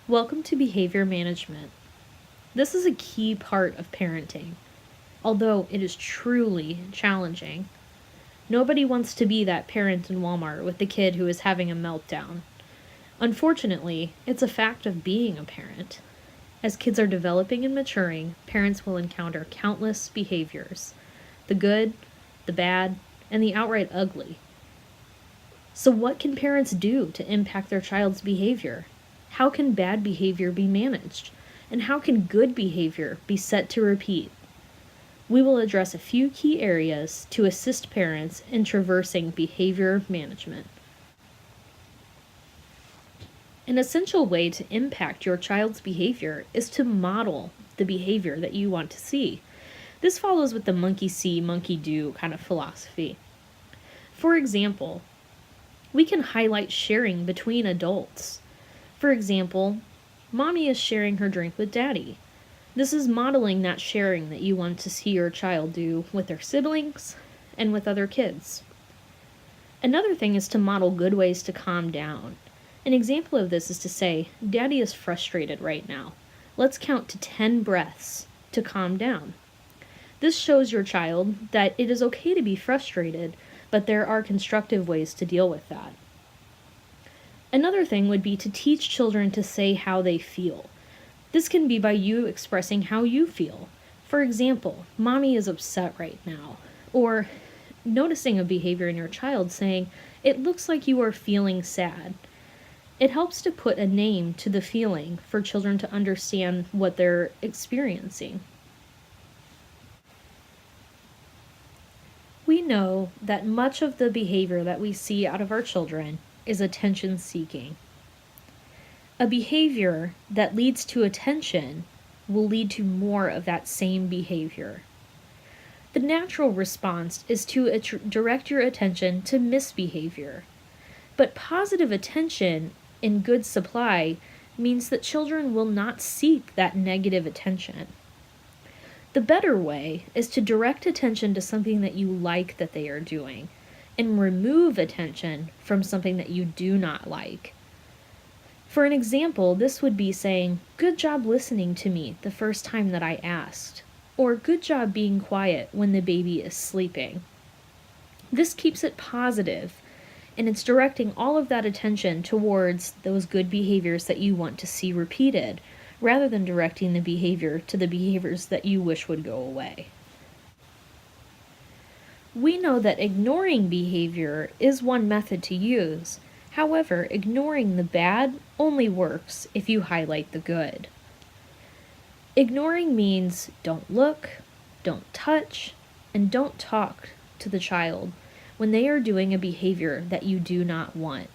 Welcome to behavior management. This is a key part of parenting, although it is truly challenging. Nobody wants to be that parent in Walmart with the kid who is having a meltdown. Unfortunately, it's a fact of being a parent. As kids are developing and maturing, parents will encounter countless behaviors: the good, the bad, and the outright ugly. So, what can parents do to impact their child's behavior? How can bad behavior be managed? And how can good behavior be set to repeat? We will address a few key areas to assist parents in traversing behavior management. An essential way to impact your child's behavior is to model the behavior that you want to see. This follows with the monkey see, monkey do kind of philosophy. For example, we can highlight sharing between adults. For example, mommy is sharing her drink with daddy. This is modeling that sharing that you want to see your child do with their siblings and with other kids. Another thing is to model good ways to calm down. An example of this is to say, Daddy is frustrated right now. Let's count to 10 breaths to calm down. This shows your child that it is okay to be frustrated, but there are constructive ways to deal with that. Another thing would be to teach children to say how they feel. This can be by you expressing how you feel. For example, mommy is upset right now. Or noticing a behavior in your child saying, it looks like you are feeling sad. It helps to put a name to the feeling for children to understand what they're experiencing. We know that much of the behavior that we see out of our children is attention seeking. A behavior that leads to attention will lead to more of that same behavior. The natural response is to direct your attention to misbehavior. But positive attention in good supply means that children will not seek that negative attention. The better way is to direct attention to something that you like that they are doing, and remove attention from something that you do not like. For an example, this would be saying, good job listening to me the first time that I asked, or good job being quiet when the baby is sleeping. This keeps it positive, and it's directing all of that attention towards those good behaviors that you want to see repeated, rather than directing the behavior to the behaviors that you wish would go away. We know that ignoring behavior is one method to use. However, ignoring the bad only works if you highlight the good. Ignoring means don't look, don't touch, and don't talk to the child when they are doing a behavior that you do not want.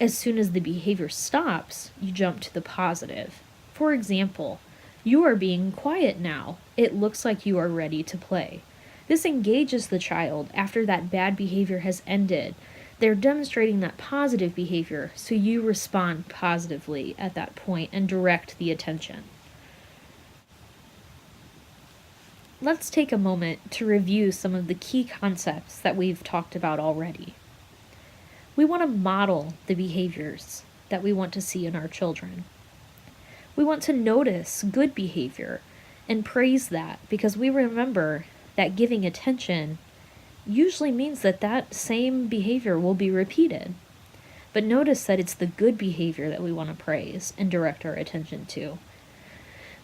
As soon as the behavior stops, you jump to the positive. For example, you are being quiet now. It looks like you are ready to play. This engages the child after that bad behavior has ended. They're demonstrating that positive behavior, so you respond positively at that point and direct the attention. Let's take a moment to review some of the key concepts that we've talked about already. We want to model the behaviors that we want to see in our children. We want to notice good behavior and praise that, because we remember that giving attention usually means that that same behavior will be repeated. But notice that it's the good behavior that we want to praise and direct our attention to.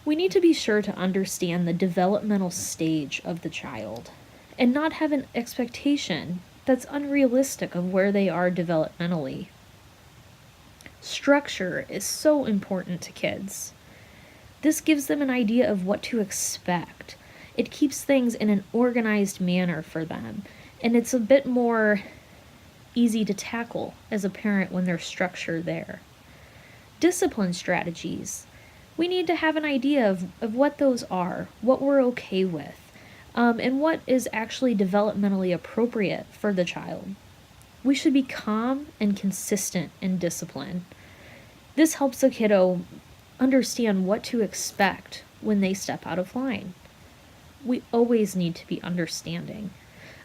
We need to be sure to understand the developmental stage of the child and not have an expectation that's unrealistic of where they are developmentally. Structure is so important to kids. This gives them an idea of what to expect. It keeps things in an organized manner for them, and it's a bit more easy to tackle as a parent when there's structure there. Discipline strategies. We need to have an idea of what those are, what we're okay with, and what is actually developmentally appropriate for the child. We should be calm and consistent in discipline. This helps a kiddo understand what to expect when they step out of line. We always need to be understanding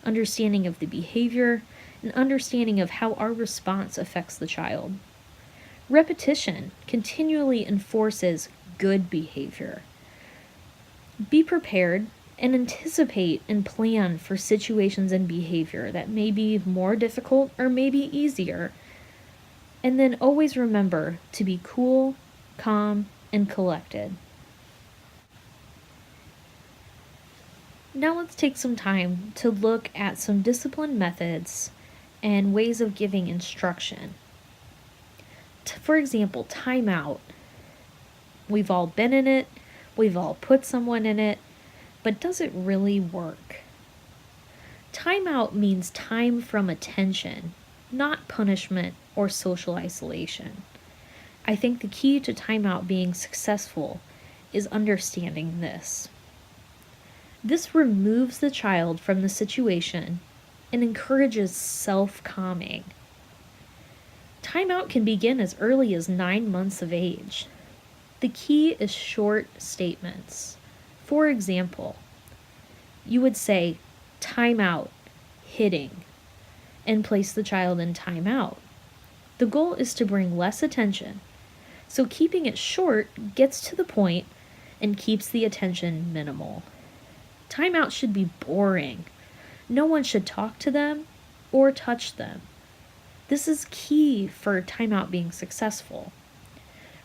of the behavior, and understanding of how our response affects the child. Repetition continually enforces good behavior. Be prepared and anticipate and plan for situations and behavior that may be more difficult or maybe easier. And then always remember to be cool, calm, and collected. Now let's take some time to look at some discipline methods and ways of giving instruction. For example, timeout. We've all been in it, we've all put someone in it, but does it really work? Timeout means time from attention, not punishment or social isolation. I think the key to timeout being successful is understanding this. This removes the child from the situation and encourages self-calming. Timeout can begin as early as 9 months of age. The key is short statements. For example, you would say, "Timeout, hitting," and place the child in timeout. The goal is to bring less attention, so keeping it short gets to the point and keeps the attention minimal. Timeout should be boring. No one should talk to them or touch them. This is key for timeout being successful.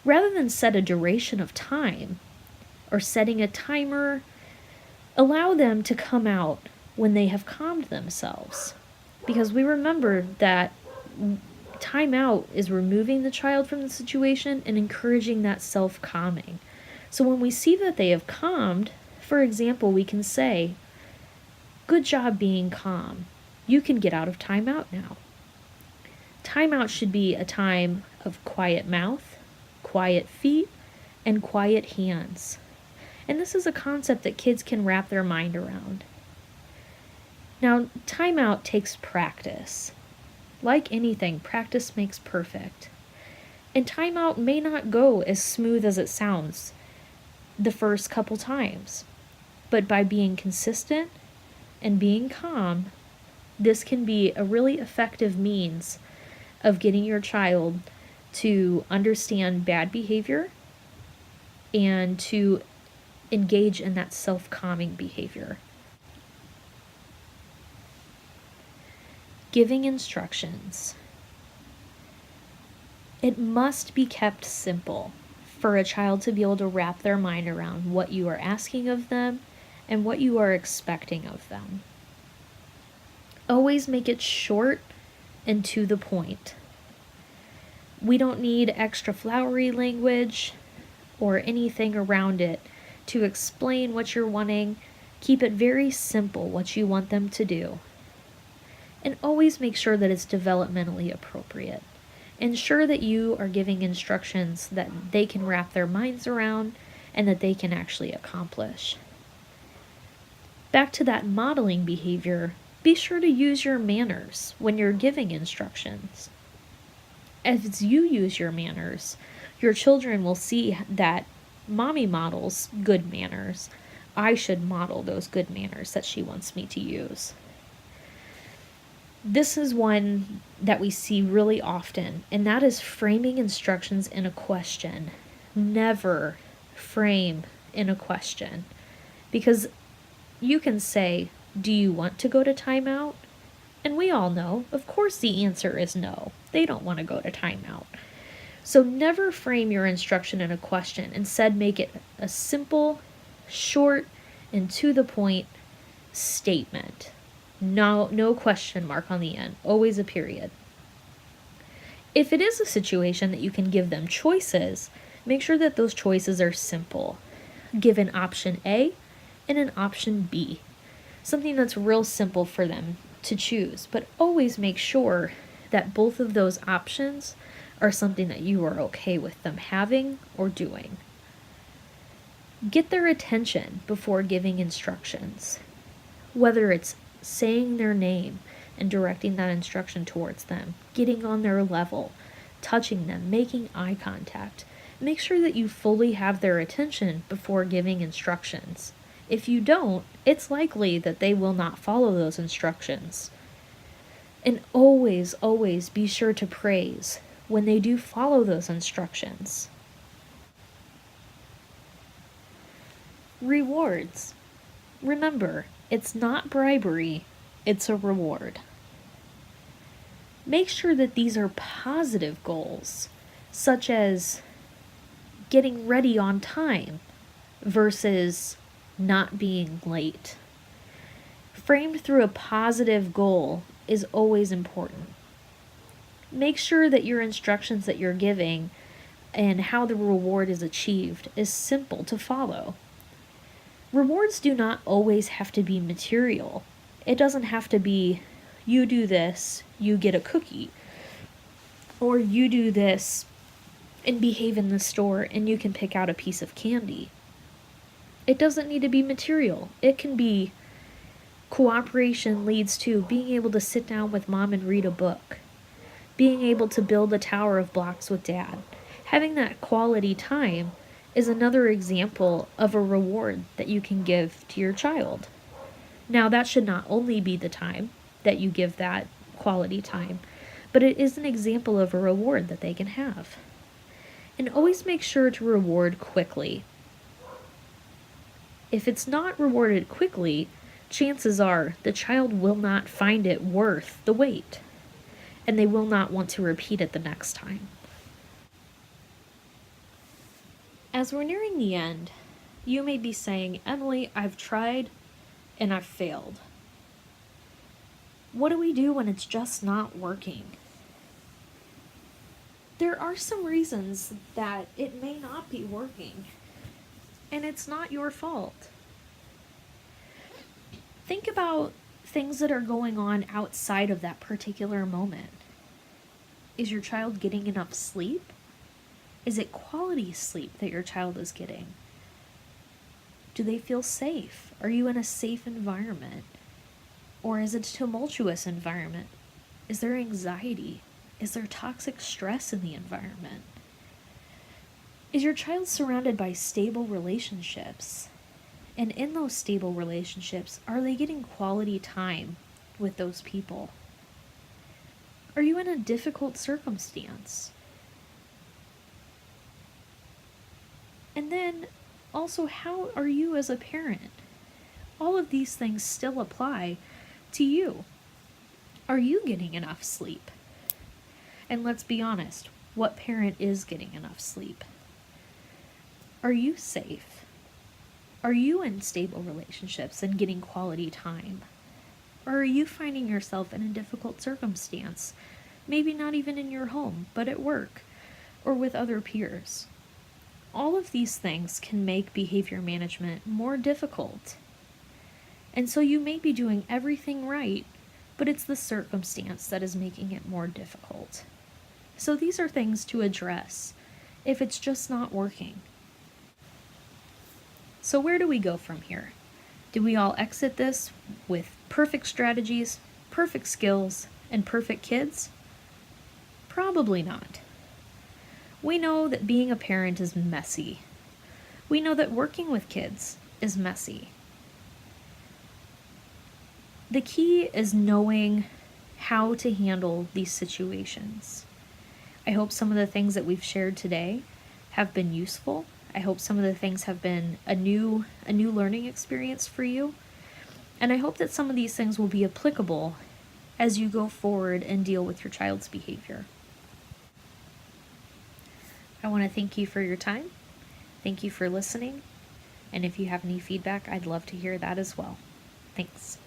Rather than set a duration of time or setting a timer, allow them to come out when they have calmed themselves. Because we remember that timeout is removing the child from the situation and encouraging that self-calming. So when we see that they have calmed, for example, we can say, "Good job being calm. You can get out of timeout now." Timeout should be a time of quiet mouth, quiet feet, and quiet hands. And this is a concept that kids can wrap their mind around. Now, timeout takes practice. Like anything, practice makes perfect. And timeout may not go as smooth as it sounds the first couple times. But by being consistent and being calm, this can be a really effective means of getting your child to understand bad behavior and to engage in that self-calming behavior. Giving instructions. It must be kept simple for a child to be able to wrap their mind around what you are asking of them and what you are expecting of them. Always make it short and to the point. We don't need extra flowery language or anything around it to explain what you're wanting. Keep it very simple what you want them to do. And always make sure that it's developmentally appropriate. Ensure that you are giving instructions that they can wrap their minds around and that they can actually accomplish. Back to that modeling behavior, be sure to use your manners when you're giving instructions. As you use your manners, your children will see that mommy models good manners. I should model those good manners that she wants me to use. This is one that we see really often, and that is framing instructions in a question. Never frame in a question. Because you can say, "Do you want to go to timeout?" And we all know, of course the answer is no. They don't want to go to timeout. So never frame your instruction in a question. Instead, make it a simple, short, and to the point statement. No question mark on the end. Always a period. If it is a situation that you can give them choices, make sure that those choices are simple. Give an option A and an option B. Something that's real simple for them to choose. But always make sure that both of those options are something that you are okay with them having or doing. Get their attention before giving instructions. Whether it's saying their name and directing that instruction towards them, getting on their level, touching them, making eye contact. Make sure that you fully have their attention before giving instructions. If you don't, it's likely that they will not follow those instructions. And always, always be sure to praise when they do follow those instructions. Rewards. Remember, it's not bribery, it's a reward. Make sure that these are positive goals, such as getting ready on time versus not being late. Framed through a positive goal is always important. Make sure that your instructions that you're giving and how the reward is achieved is simple to follow. Rewards do not always have to be material. It doesn't have to be, you do this, you get a cookie. Or you do this and behave in the store and you can pick out a piece of candy. It doesn't need to be material. It can be cooperation leads to being able to sit down with mom and read a book. Being able to build a tower of blocks with dad. Having that quality time is another example of a reward that you can give to your child. Now, that should not only be the time that you give that quality time, but it is an example of a reward that they can have. And always make sure to reward quickly. If it's not rewarded quickly, chances are the child will not find it worth the wait, and they will not want to repeat it the next time. As we're nearing the end, you may be saying, Emily, I've tried and I've failed. What do we do when it's just not working? There are some reasons that it may not be working, and it's not your fault. Think about things that are going on outside of that particular moment. Is your child getting enough sleep? Is it quality sleep that your child is getting? Do they feel safe? Are you in a safe environment? Or is it a tumultuous environment? Is there anxiety? Is there toxic stress in the environment? Is your child surrounded by stable relationships? And in those stable relationships, are they getting quality time with those people? Are you in a difficult circumstance? And then also, how are you as a parent? All of these things still apply to you. Are you getting enough sleep? And let's be honest, what parent is getting enough sleep? Are you safe? Are you in stable relationships and getting quality time? Or are you finding yourself in a difficult circumstance? Maybe not even in your home, but at work or with other peers. All of these things can make behavior management more difficult. And so you may be doing everything right, but it's the circumstance that is making it more difficult. So these are things to address if it's just not working. So where do we go from here? Do we all exit this with perfect strategies, perfect skills, and perfect kids? Probably not. We know that being a parent is messy. We know that working with kids is messy. The key is knowing how to handle these situations. I hope some of the things that we've shared today have been useful. I hope some of the things have been a new learning experience for you. And I hope that some of these things will be applicable as you go forward and deal with your child's behavior. I want to thank you for your time. Thank you for listening. And if you have any feedback, I'd love to hear that as well. Thanks.